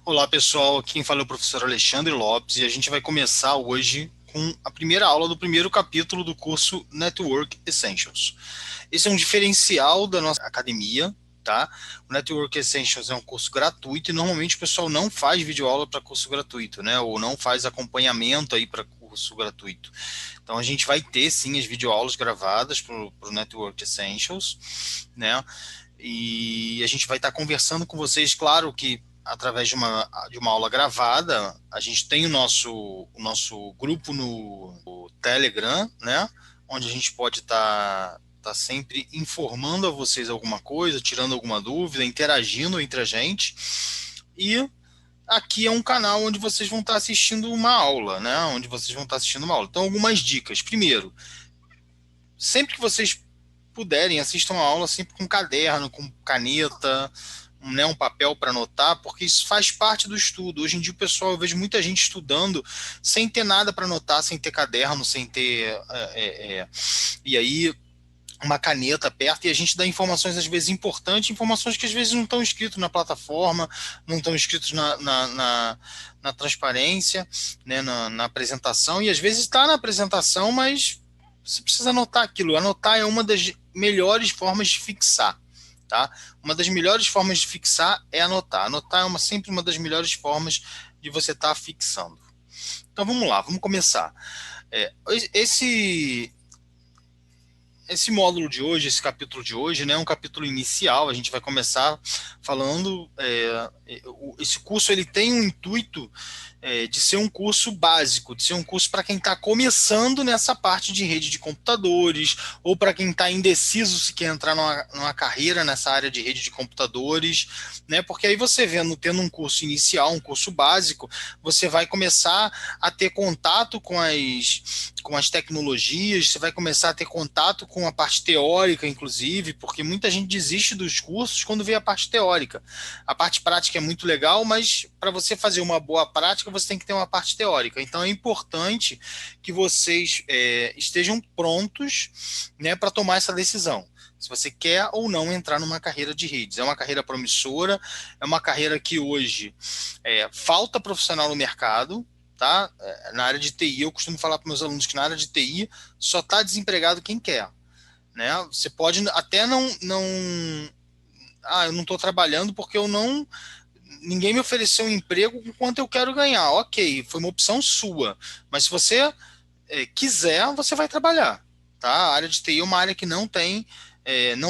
Olá pessoal, quem fala é o professor Alexandre Lopes e a gente vai começar hoje com a primeira aula do primeiro capítulo do curso Network Essentials. Esse é um diferencial da nossa academia, tá? O Network Essentials é um curso gratuito e normalmente o pessoal não faz videoaula para curso gratuito, né? Ou não faz acompanhamento aí para curso gratuito. Então a gente vai ter sim as videoaulas gravadas para o Network Essentials, né? E a gente vai estar conversando com vocês, claro que através de uma aula gravada. A gente tem o nosso grupo no Telegram, né? Onde a gente pode tá sempre informando a vocês alguma coisa, tirando alguma dúvida, interagindo entre a gente. E aqui é um canal onde vocês vão estar assistindo uma aula, né? Onde vocês vão estar assistindo uma aula. Então, algumas dicas. Primeiro, sempre que vocês puderem, assistam a aula sempre com caderno, com caneta, né, um papel para anotar, porque isso faz parte do estudo. Hoje em dia, o pessoal, eu vejo muita gente estudando sem ter nada para anotar, sem ter caderno, sem ter. E aí, uma caneta perto, e a gente dá informações às vezes importantes, informações que às vezes não estão escritas na plataforma, não estão escritas na transparência, né, na apresentação, e às vezes está na apresentação, mas você precisa anotar aquilo. Anotar é uma das melhores formas de fixar. Tá? Uma das melhores formas de fixar é anotar. Anotar é sempre uma das melhores formas de você estar fixando. Então vamos lá, vamos começar. Esse módulo de hoje, esse capítulo de hoje, né, é um capítulo inicial. A gente vai começar falando. Esse curso ele tem um intuito de ser um curso básico, de ser um curso para quem está começando nessa parte de rede de computadores, ou para quem está indeciso se quer entrar numa carreira nessa área de rede de computadores, né? Porque aí você tendo um curso inicial, um curso básico, você vai começar a ter contato com as tecnologias, você vai começar a ter contato com a parte teórica, inclusive, porque muita gente desiste dos cursos quando vê a parte teórica. A parte prática é muito legal, mas para você fazer uma boa prática, você tem que ter uma parte teórica. Então é importante que vocês estejam prontos, né, para tomar essa decisão. Se você quer ou não entrar numa carreira de redes. É uma carreira promissora, é uma carreira que hoje falta profissional no mercado, tá? Na área de TI, eu costumo falar para meus alunos que na área de TI só está desempregado quem quer, né? Você pode até eu não estou trabalhando porque eu não, ninguém me ofereceu um emprego com quanto eu quero ganhar. Ok, foi uma opção sua, mas se você quiser, você vai trabalhar, tá? A área de TI é uma área que não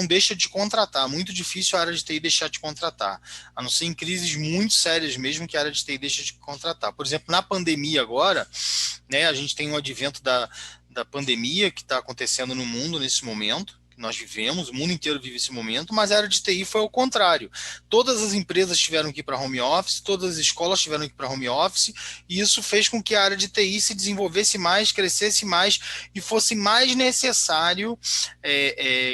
deixa de contratar. Muito difícil a área de TI deixar de contratar, a não ser em crises muito sérias mesmo que a área de TI deixa de contratar. Por exemplo, na pandemia agora, né, a gente tem um advento da pandemia que está acontecendo no mundo nesse momento, que nós vivemos, o mundo inteiro vive esse momento, mas a área de TI foi ao contrário. Todas as empresas tiveram que ir para home office, todas as escolas tiveram que ir para home office, e isso fez com que a área de TI se desenvolvesse mais, crescesse mais, e fosse mais necessário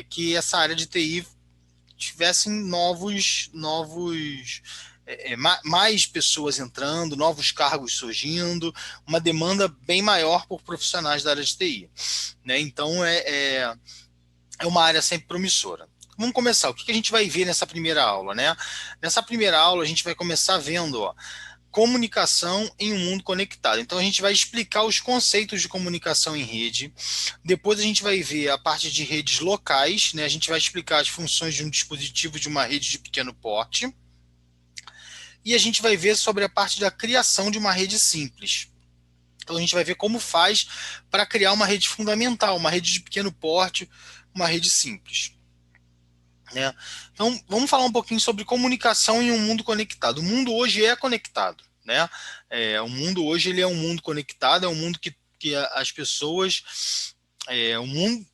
que essa área de TI tivessem mais pessoas entrando, novos cargos surgindo, uma demanda bem maior por profissionais da área de TI, né? Então é uma área sempre promissora. Vamos começar. O que a gente vai ver nessa primeira aula, né? Nessa primeira aula a gente vai começar vendo, comunicação em um mundo conectado. Então a gente vai explicar os conceitos de comunicação em rede. Depois a gente vai ver a parte de redes locais, né? A gente vai explicar as funções de um dispositivo de uma rede de pequeno porte. E a gente vai ver sobre a parte da criação de uma rede simples. Então a gente vai ver como faz para criar uma rede fundamental, uma rede de pequeno porte, uma rede simples, né? Então vamos falar um pouquinho sobre comunicação em um mundo conectado. O mundo hoje é conectado, né? O mundo hoje ele é um mundo conectado, é um mundo que as pessoas, o mundo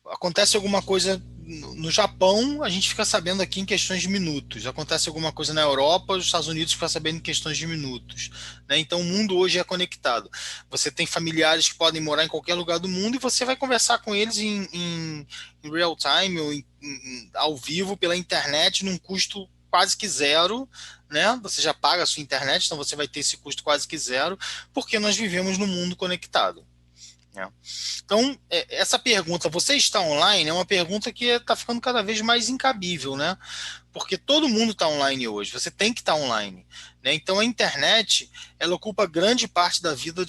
acontece alguma coisa no Japão, a gente fica sabendo aqui em questões de minutos. Acontece alguma coisa na Europa, os Estados Unidos ficam sabendo em questões de minutos, né? Então o mundo hoje é conectado. Você tem familiares que podem morar em qualquer lugar do mundo e você vai conversar com eles em real time ou ao vivo pela internet num custo quase que zero, né? Você já paga a sua internet, então você vai ter esse custo quase que zero, porque nós vivemos num mundo conectado, né? Então, essa pergunta, você está online, é uma pergunta que está ficando cada vez mais incabível, né? Porque todo mundo está online hoje, você tem que estar online, né? Então, a internet, ela ocupa grande parte da vida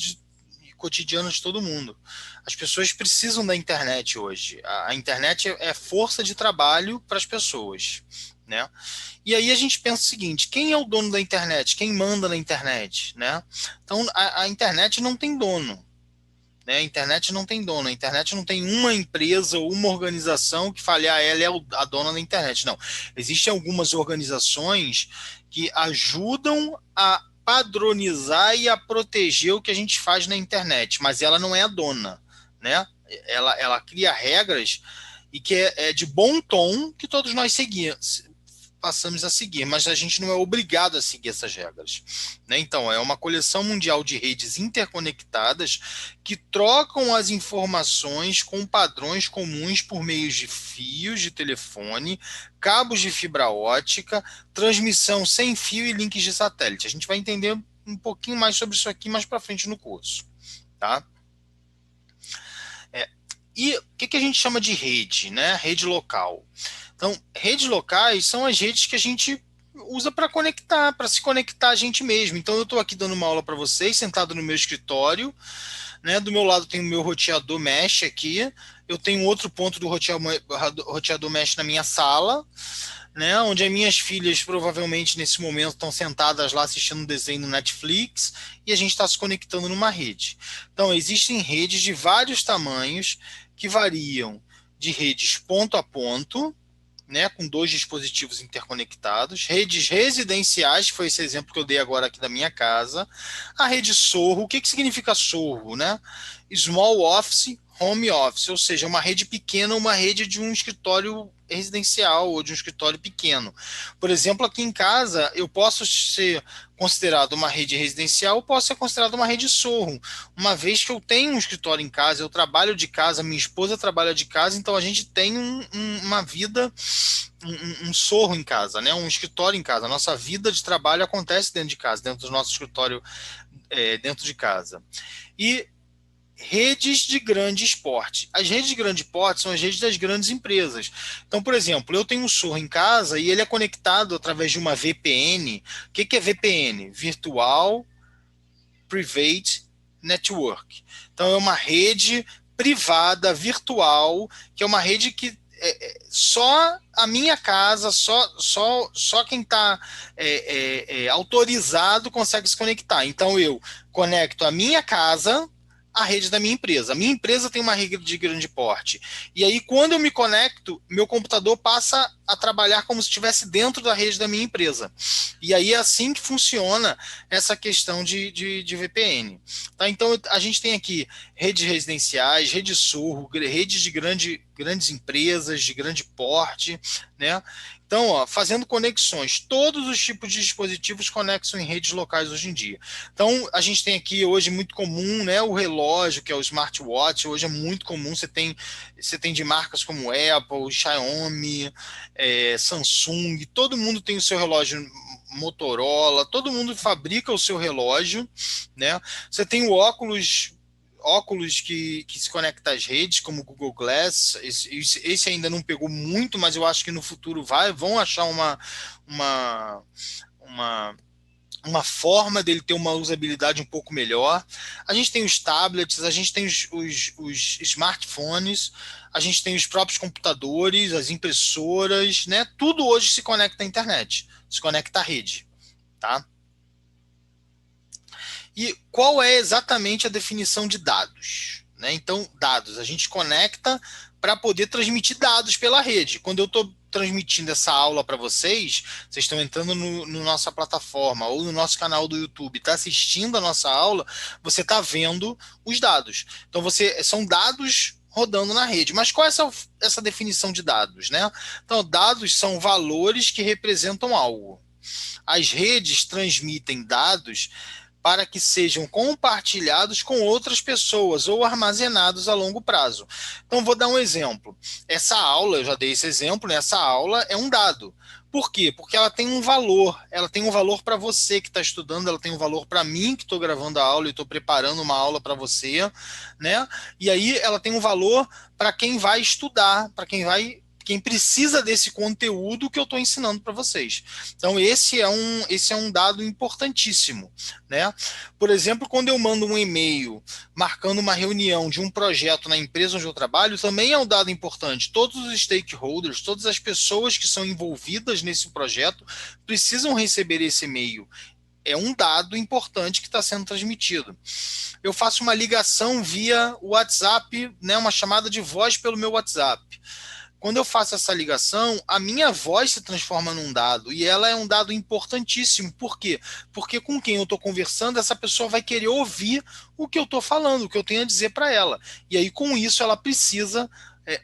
cotidiana de todo mundo. As pessoas precisam da internet hoje. A internet é força de trabalho para as pessoas, né? E aí a gente pensa o seguinte: quem é o dono da internet? Quem manda na internet, né? Então, a internet não tem dono. Né? A internet não tem dono, a internet não tem uma empresa ou uma organização que fale, ela é a dona da internet. Não. Existem algumas organizações que ajudam a padronizar e a proteger o que a gente faz na internet, mas ela não é a dona, né? Ela cria regras e que é de bom tom que todos nós seguimos, passamos a seguir, mas a gente não é obrigado a seguir essas regras, né? Então, é uma coleção mundial de redes interconectadas que trocam as informações com padrões comuns por meio de fios de telefone, cabos de fibra ótica, transmissão sem fio e links de satélite. A gente vai entender um pouquinho mais sobre isso aqui mais para frente no curso, tá? E o que a gente chama de rede, né? Rede local. Então, redes locais são as redes que a gente usa para conectar, para se conectar a gente mesmo. Então, eu estou aqui dando uma aula para vocês, sentado no meu escritório, né? Do meu lado tem o meu roteador mesh aqui, eu tenho outro ponto do roteador mesh na minha sala, né? Onde as minhas filhas provavelmente nesse momento estão sentadas lá assistindo um desenho no Netflix e a gente está se conectando numa rede. Então, existem redes de vários tamanhos que variam de redes ponto a ponto, né, com dois dispositivos interconectados, redes residenciais, que foi esse exemplo que eu dei agora aqui da minha casa, a rede Sorro. O que significa Sorro, né? Small Office, Home Office, ou seja, uma rede pequena, uma rede de um escritório residencial ou de um escritório pequeno. Por exemplo, aqui em casa, eu posso ser considerado uma rede residencial, ou posso ser considerado uma rede Sorro, uma vez que eu tenho um escritório em casa, eu trabalho de casa, minha esposa trabalha de casa, então a gente tem uma vida, um sorro em casa, né? Um escritório em casa. A nossa vida de trabalho acontece dentro de casa, dentro do nosso escritório, dentro de casa. E redes de grande porte. As redes de grande porte são as redes das grandes empresas. Então, por exemplo, eu tenho um sorro em casa e ele é conectado através de uma VPN. O que é VPN? Virtual Private Network. Então, é uma rede privada, virtual, que é uma rede que só a minha casa, só quem está autorizado consegue se conectar. Então, eu conecto a minha casa à rede da minha empresa. A minha empresa tem uma rede de grande porte. E aí, quando eu me conecto, meu computador passa a trabalhar como se estivesse dentro da rede da minha empresa. E aí é assim que funciona essa questão de VPN. Tá? Então, a gente tem aqui redes residenciais, rede Sorro, redes de grandes empresas, de grande porte, né? Então, fazendo conexões, todos os tipos de dispositivos conectam em redes locais hoje em dia. Então, a gente tem aqui hoje muito comum, né, o relógio, que é o smartwatch, hoje é muito comum, você tem de marcas como Apple, Xiaomi, Samsung, todo mundo tem o seu relógio Motorola, todo mundo fabrica o seu relógio, né? Você tem o óculos que se conecta às redes, como o Google Glass. Esse ainda não pegou muito, mas eu acho que no futuro vão achar uma, uma forma dele ter uma usabilidade um pouco melhor. A gente tem os tablets, a gente tem os smartphones, a gente tem os próprios computadores, as impressoras, né? Tudo hoje se conecta à internet, se conecta à rede, tá? E qual é exatamente a definição de dados, né? Então, dados, a gente conecta para poder transmitir dados pela rede. Quando eu estou transmitindo essa aula para vocês estão entrando no nossa plataforma ou no nosso canal do YouTube, está assistindo a nossa aula, você está vendo os dados. Então, são dados rodando na rede. Mas qual é essa definição de dados, né? Então, dados são valores que representam algo. As redes transmitem dados para que sejam compartilhados com outras pessoas ou armazenados a longo prazo. Então, vou dar um exemplo. Essa aula, eu já dei esse exemplo, né? Essa aula é um dado. Por quê? Porque ela tem um valor para você que está estudando, ela tem um valor para mim que estou gravando a aula e estou preparando uma aula para você, né? E aí ela tem um valor para quem vai estudar, para quem precisa desse conteúdo que eu estou ensinando para vocês. Então, esse é um dado importantíssimo, né? Por exemplo, quando eu mando um e-mail marcando uma reunião de um projeto na empresa onde eu trabalho, também é um dado importante. Todos os stakeholders, todas as pessoas que são envolvidas nesse projeto precisam receber esse e-mail. É um dado importante que está sendo transmitido. Eu faço uma ligação via WhatsApp, né, uma chamada de voz pelo meu WhatsApp. Quando eu faço essa ligação, a minha voz se transforma num dado, e ela é um dado importantíssimo. Por quê? Porque com quem eu estou conversando, essa pessoa vai querer ouvir o que eu estou falando, o que eu tenho a dizer para ela. E aí, com isso, ela precisa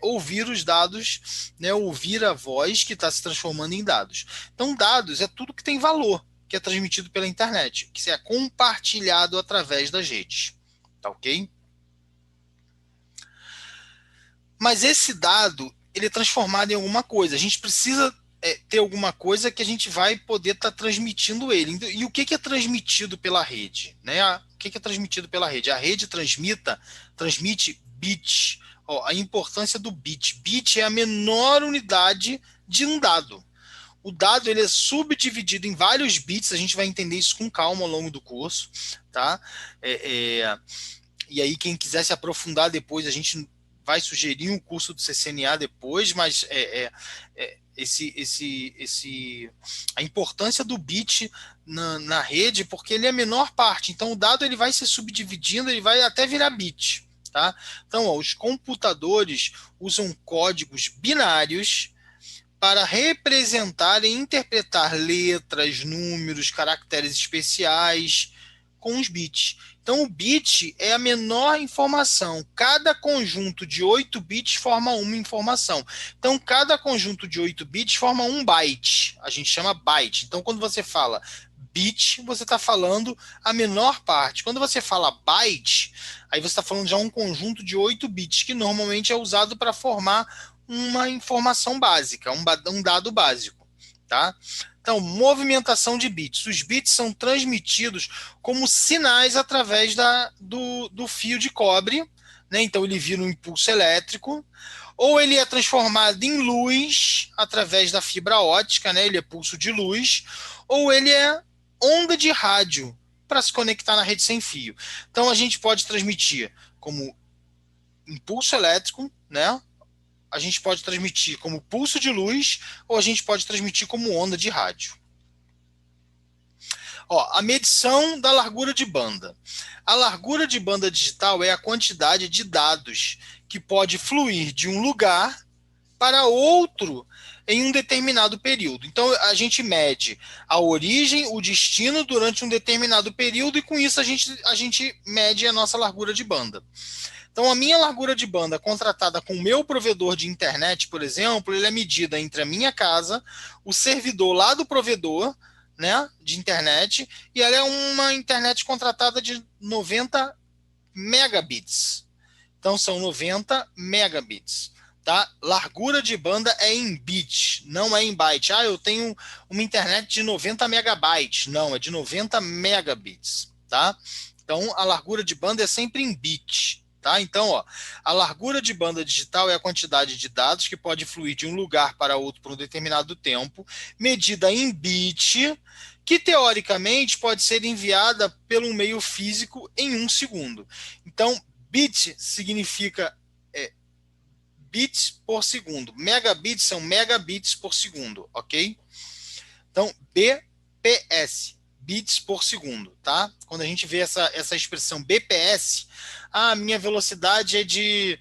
ouvir os dados, né, ouvir a voz que está se transformando em dados. Então, dados é tudo que tem valor, que é transmitido pela internet, que é compartilhado através das redes. Tá ok? Mas esse dado, ele é transformado em alguma coisa. A gente precisa ter alguma coisa que a gente vai poder estar transmitindo ele. E o que é transmitido pela rede? Né? O que é transmitido pela rede? A rede transmite bit. Ó, a importância do bit. Bit é a menor unidade de um dado. O dado ele é subdividido em vários bits, a gente vai entender isso com calma ao longo do curso. Tá? E aí, quem quiser se aprofundar depois, a gente vai sugerir um curso do CCNA depois, mas a importância do bit na rede, porque ele é a menor parte. Então, o dado ele vai se subdividindo, ele vai até virar bit. Tá? Então, ó, os computadores usam códigos binários para representar e interpretar letras, números, caracteres especiais com os bits. Então, o bit é a menor informação. Cada conjunto de 8 bits forma uma informação. Então, cada conjunto de 8 bits forma um byte. A gente chama byte. Então, quando você fala bit, você está falando a menor parte. Quando você fala byte, aí você está falando já um conjunto de 8 bits, que normalmente é usado para formar uma informação básica, um dado básico. Tá? Então, movimentação de bits. Os bits são transmitidos como sinais através do fio de cobre, né? Então ele vira um impulso elétrico, ou ele é transformado em luz através da fibra ótica, né? Ele é pulso de luz, ou ele é onda de rádio para se conectar na rede sem fio. Então a gente pode transmitir como impulso elétrico, né? A gente pode transmitir como pulso de luz ou a gente pode transmitir como onda de rádio. Ó, a medição da largura de banda. A largura de banda digital é a quantidade de dados que pode fluir de um lugar para outro em um determinado período. Então, a gente mede a origem, o destino durante um determinado período e com isso a gente mede a nossa largura de banda. Então, a minha largura de banda contratada com o meu provedor de internet, por exemplo, ele é medida entre a minha casa, o servidor lá do provedor, né, de internet, e ela é uma internet contratada de 90 megabits. Então, são 90 megabits. Tá? Largura de banda é em bit, não é em byte. Ah, eu tenho uma internet de 90 megabytes. Não, é de 90 megabits. Tá? Então, a largura de banda é sempre em bit. Tá? Então, ó, a largura de banda digital é a quantidade de dados que pode fluir de um lugar para outro por um determinado tempo, medida em bit, que teoricamente pode ser enviada pelo meio físico em 1 segundo. Então, bit significa bits por segundo. Megabits são megabits por segundo, ok? Então, BPS, bits por segundo, tá? Quando a gente vê essa expressão BPS, a minha velocidade é de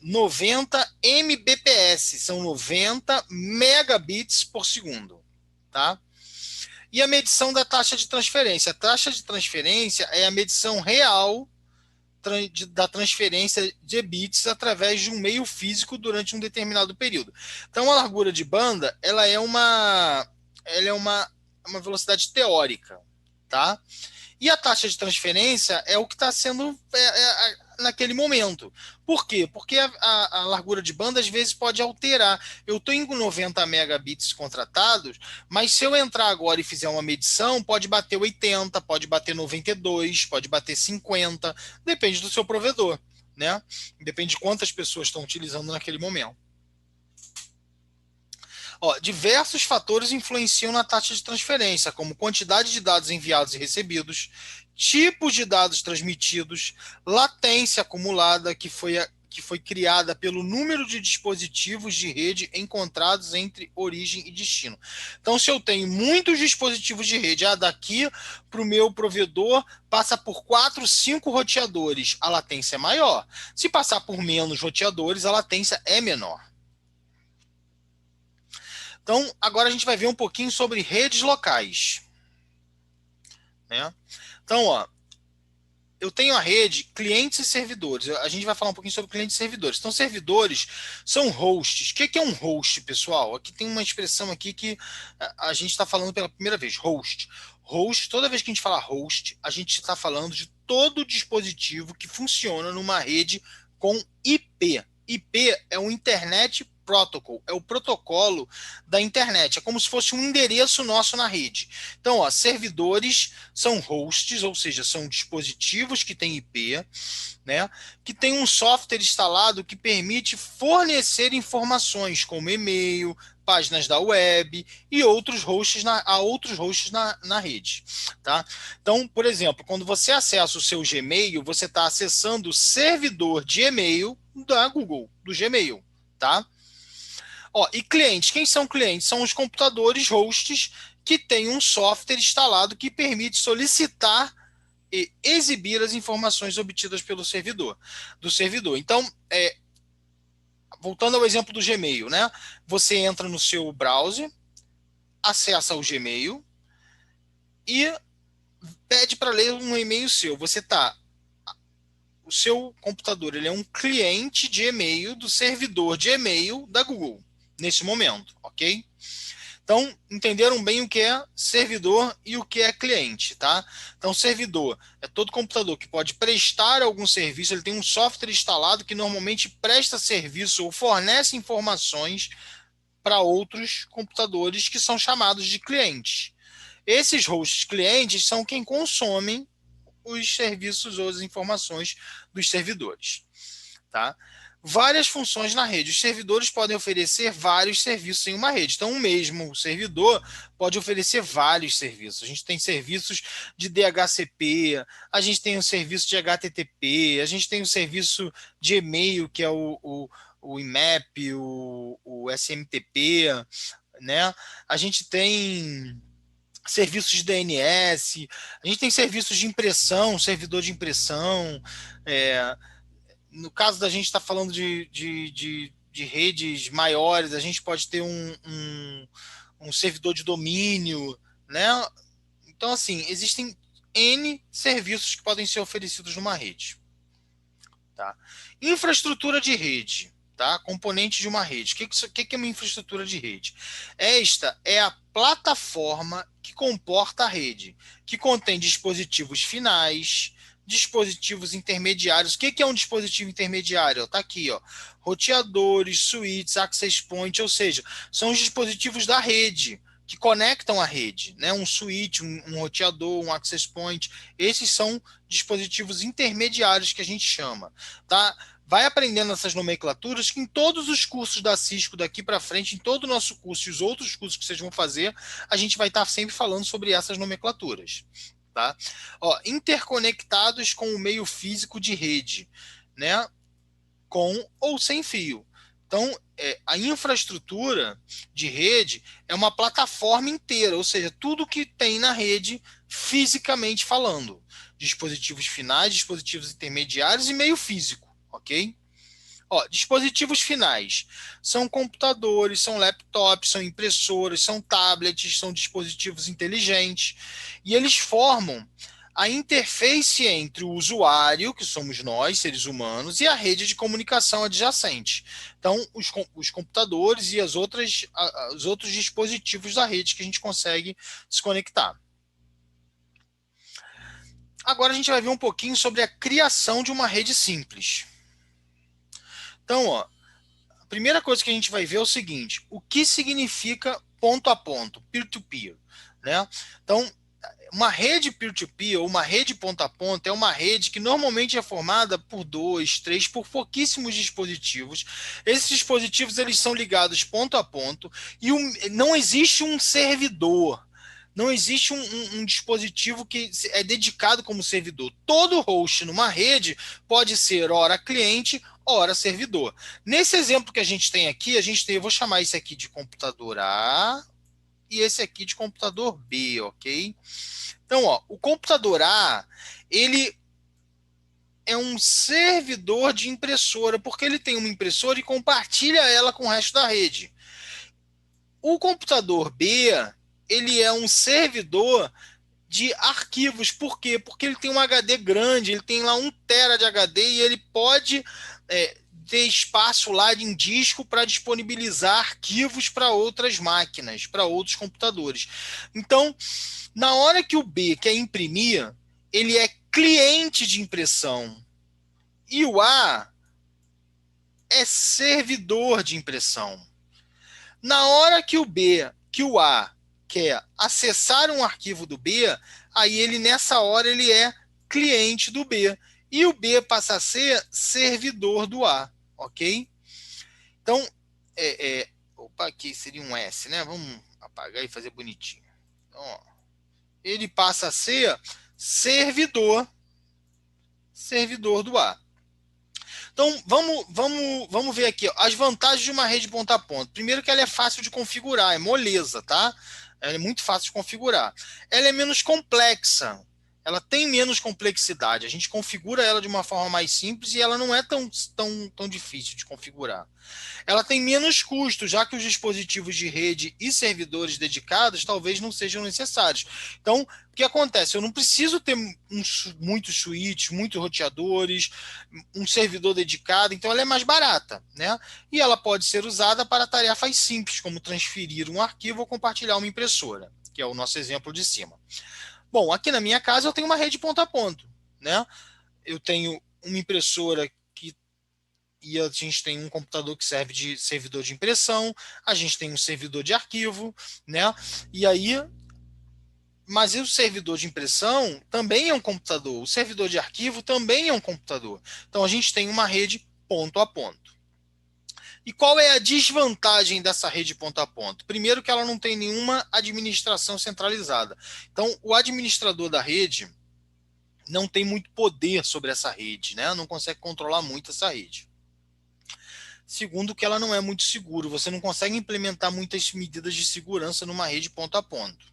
90 Mbps, são 90 megabits por segundo, tá? E a medição da taxa de transferência. A taxa de transferência é a medição real da transferência de bits através de um meio físico durante um determinado período. Então, a largura de banda ela é uma velocidade teórica, tá? E a taxa de transferência é o que está sendo naquele momento. Por quê? Porque a largura de banda às vezes pode alterar. Eu estou em 90 megabits contratados, mas se eu entrar agora e fizer uma medição, pode bater 80, pode bater 92, pode bater 50, depende do seu provedor, né? Depende de quantas pessoas estão utilizando naquele momento. Ó, diversos fatores influenciam na taxa de transferência, como quantidade de dados enviados e recebidos, tipos de dados transmitidos, latência acumulada que foi criada pelo número de dispositivos de rede encontrados entre origem e destino. Então, se eu tenho muitos dispositivos de rede, daqui para o meu provedor passa por 4, 5 roteadores, a latência é maior. Se passar por menos roteadores, a latência é menor. Então, agora a gente vai ver um pouquinho sobre redes locais, né? Então, ó, eu tenho a rede clientes e servidores. A gente vai falar um pouquinho sobre clientes e servidores. Então, servidores são hosts. O que é um host, pessoal? Aqui tem uma expressão aqui que a gente está falando pela primeira vez, host. Host, toda vez que a gente fala host, a gente está falando de todo dispositivo que funciona numa rede com IP. IP é o Internet Protocol, é o protocolo da internet, é como se fosse um endereço nosso na rede. Então, ó, servidores são hosts, ou seja, são dispositivos que têm IP, né, que tem um software instalado que permite fornecer informações como e-mail, páginas da web e outros hosts na rede, tá? Então, por exemplo, quando você acessa o seu Gmail, você está acessando o servidor de e-mail da Google, do Gmail, tá? Ó, e clientes, quem são clientes? São os computadores hosts que têm um software instalado que permite solicitar e exibir as informações obtidas pelo servidor, do servidor. Então, voltando ao exemplo do Gmail, né? Você entra no seu browser, acessa o Gmail e pede para ler um e-mail seu. O seu computador, ele é um cliente de e-mail do servidor de e-mail da Google nesse momento, ok? Então, entenderam bem o que é servidor e o que é cliente, tá? Então, servidor é todo computador que pode prestar algum serviço, ele tem um software instalado que normalmente presta serviço ou fornece informações para outros computadores que são chamados de clientes. Esses hosts clientes são quem consomem os serviços ou as informações dos servidores, tá? Várias funções na rede. Os servidores podem oferecer vários serviços em uma rede. Então, o mesmo servidor pode oferecer vários serviços. A gente tem serviços de DHCP, a gente tem um serviço de HTTP, a gente tem um serviço de e-mail, que é o IMAP, o SMTP, né? A gente tem serviços de DNS, a gente tem serviços de impressão, servidor de impressão. No caso da gente estar falando de redes maiores, a gente pode ter um servidor de domínio, né? Então, assim, existem N serviços que podem ser oferecidos numa rede. Tá? Infraestrutura de rede. Tá? Componente de uma rede. O que é uma infraestrutura de rede? Esta é a plataforma que comporta a rede, que contém dispositivos finais, dispositivos intermediários. O que é um dispositivo intermediário? Está aqui, ó, roteadores, switches, access point, ou seja, são os dispositivos da rede que conectam a rede, né? Um switch, um roteador, um access point. Esses são dispositivos intermediários que a gente chama, tá? Vai aprendendo essas nomenclaturas que em todos os cursos da Cisco daqui para frente, em todo o nosso curso e os outros cursos que vocês vão fazer, a gente vai estar sempre falando sobre essas nomenclaturas, tá? Ó, interconectados com o meio físico de rede, né? Com ou sem fio. Então, a infraestrutura de rede é uma plataforma inteira, ou seja, tudo que tem na rede fisicamente falando. Dispositivos finais, dispositivos intermediários e meio físico, ok? Ó, dispositivos finais são computadores, são laptops, são impressoras, são tablets, são dispositivos inteligentes, e eles formam a interface entre o usuário, que somos nós, seres humanos, e a rede de comunicação adjacente. Então, os computadores e os outros dispositivos da rede que a gente consegue se conectar. Agora a gente vai ver um pouquinho sobre a criação de uma rede simples. Então, ó, a primeira coisa que a gente vai ver é o seguinte: o que significa ponto a ponto, peer-to-peer, né? Então, uma rede peer-to-peer ou uma rede ponto a ponto é uma rede que normalmente é formada por 2, 3, por pouquíssimos dispositivos. Esses dispositivos eles são ligados ponto a ponto e não existe um servidor. Não existe um dispositivo que é dedicado como servidor. Todo host numa rede pode ser ora cliente, ora servidor. Nesse exemplo que a gente tem aqui, eu vou chamar esse aqui de computador A e esse aqui de computador B, ok? Então, ó, o computador A, ele é um servidor de impressora, porque ele tem uma impressora e compartilha ela com o resto da rede. O computador B, ele é um servidor de arquivos. Por quê? Porque ele tem um HD grande, ele tem lá 1 TB de HD e ele pode ter espaço lá em disco para disponibilizar arquivos para outras máquinas, para outros computadores. Então, na hora que o B quer imprimir, ele é cliente de impressão e o A é servidor de impressão. Na hora que o A quer acessar um arquivo do B, aí ele nessa hora ele é cliente do B e o B passa a ser servidor do A, ok? Então, opa, aqui seria um S, né? Vamos apagar e fazer bonitinho. Então, ó, ele passa a ser servidor do A. Então, vamos ver aqui ó, as vantagens de uma rede ponta a ponta. Primeiro que ela é fácil de configurar, é moleza, tá? Ela é muito fácil de configurar. Ela é menos complexa, ela tem menos complexidade. A gente configura ela de uma forma mais simples e ela não é tão difícil de configurar. Ela tem menos custos, já que os dispositivos de rede e servidores dedicados talvez não sejam necessários. Então, o que acontece? Eu não preciso ter muitos switches, muitos roteadores, um servidor dedicado, então ela é mais barata, né? E ela pode ser usada para tarefas simples, como transferir um arquivo ou compartilhar uma impressora, que é o nosso exemplo de cima. Bom, aqui na minha casa eu tenho uma rede ponto a ponto, né? Eu tenho uma impressora e a gente tem um computador que serve de servidor de impressão, a gente tem um servidor de arquivo, né? E aí, mas o servidor de impressão também é um computador, o servidor de arquivo também é um computador. Então a gente tem uma rede ponto a ponto. E qual é a desvantagem dessa rede ponto a ponto? Primeiro que ela não tem nenhuma administração centralizada. Então o administrador da rede não tem muito poder sobre essa rede, né? Não consegue controlar muito essa rede. Segundo, que ela não é muito segura. Você não consegue implementar muitas medidas de segurança numa rede ponto a ponto.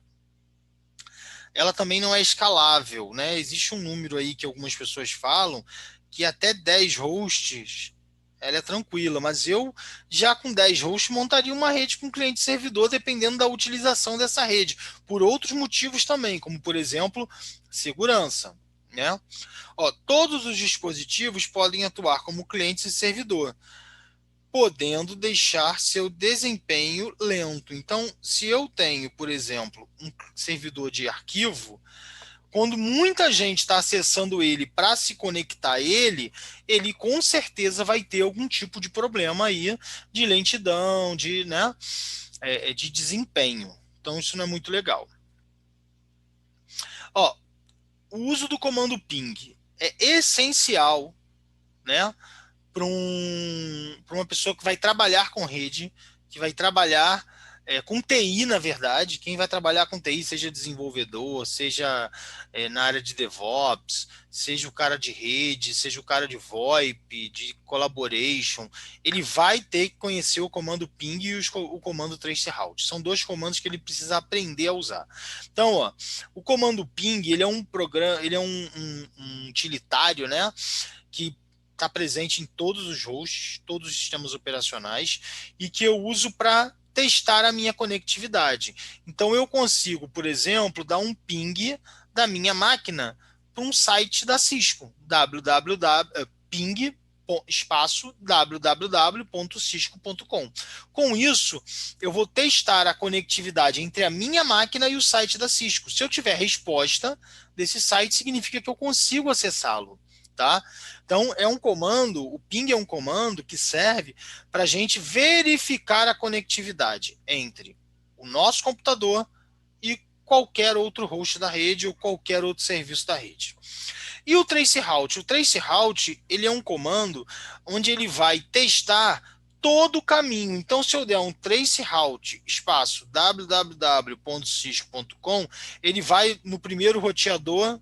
Ela também não é escalável, né? Existe um número aí que algumas pessoas falam que até 10 hosts ela é tranquila, mas eu já com 10 hosts montaria uma rede com cliente servidor dependendo da utilização dessa rede, por outros motivos também, como por exemplo, segurança, né? Ó, todos os dispositivos podem atuar como clientes e servidor, podendo deixar seu desempenho lento. Então, se eu tenho, por exemplo, um servidor de arquivo, quando muita gente está acessando ele para se conectar a ele, ele com certeza vai ter algum tipo de problema aí de lentidão, né, de desempenho. Então, isso não é muito legal. Ó, o uso do comando ping é essencial, né, para uma pessoa que vai trabalhar com rede, que vai trabalhar com TI, na verdade. Quem vai trabalhar com TI, seja desenvolvedor, seja na área de DevOps, seja o cara de rede, seja o cara de VoIP, de collaboration, ele vai ter que conhecer o comando ping e o comando traceroute. São dois comandos que ele precisa aprender a usar. Então, ó, o comando ping, ele é um programa, ele é um utilitário, né, que está presente em todos os hosts, todos os sistemas operacionais, e que eu uso para testar a minha conectividade. Então eu consigo, por exemplo, dar um ping da minha máquina para um site da Cisco, www.ping espaço www.cisco.com. Com isso, eu vou testar a conectividade entre a minha máquina e o site da Cisco. Se eu tiver resposta desse site, significa que eu consigo acessá-lo. Tá? Então, é um comando, o ping é um comando que serve para a gente verificar a conectividade entre o nosso computador e qualquer outro host da rede ou qualquer outro serviço da rede. E o traceroute? O traceroute, ele é um comando onde ele vai testar todo o caminho. Então, se eu der um traceroute espaço www.cisco.com, ele vai no primeiro roteador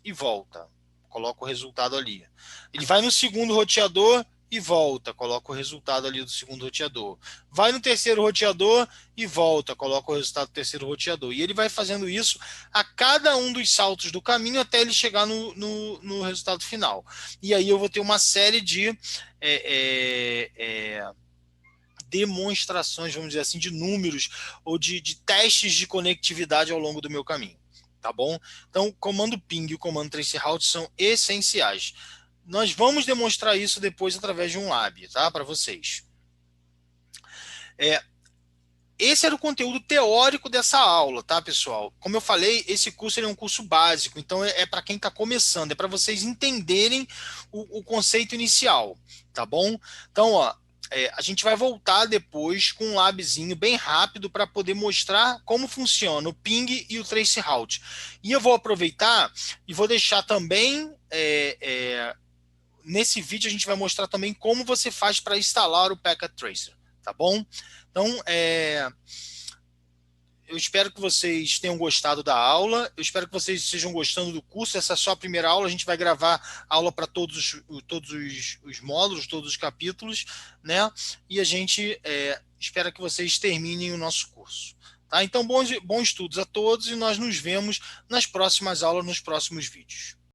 e volta. Coloca o resultado ali. Ele vai no segundo roteador e volta, coloca o resultado ali do segundo roteador. Vai no terceiro roteador e volta, coloca o resultado do terceiro roteador. E ele vai fazendo isso a cada um dos saltos do caminho até ele chegar no resultado final. E aí eu vou ter uma série de demonstrações, vamos dizer assim, de números ou de testes de conectividade ao longo do meu caminho. Tá bom? Então, o comando ping e o comando traceroute são essenciais. Nós vamos demonstrar isso depois através de um lab, tá? Para vocês. Esse era o conteúdo teórico dessa aula, tá, pessoal? Como eu falei, esse curso é um curso básico, então é para quem está começando, é para vocês entenderem o conceito inicial, tá bom? Então, ó, a gente vai voltar depois com um labzinho bem rápido para poder mostrar como funciona o ping e o traceroute. E eu vou aproveitar e vou deixar também nesse vídeo a gente vai mostrar também como você faz para instalar o Packet Tracer, tá bom? Então, eu espero que vocês tenham gostado da aula, eu espero que vocês estejam gostando do curso. Essa é só a primeira aula, a gente vai gravar aula para todos os módulos, todos os capítulos, né? E a gente espera que vocês terminem o nosso curso. Tá? Então, bons estudos a todos e nós nos vemos nas próximas aulas, nos próximos vídeos.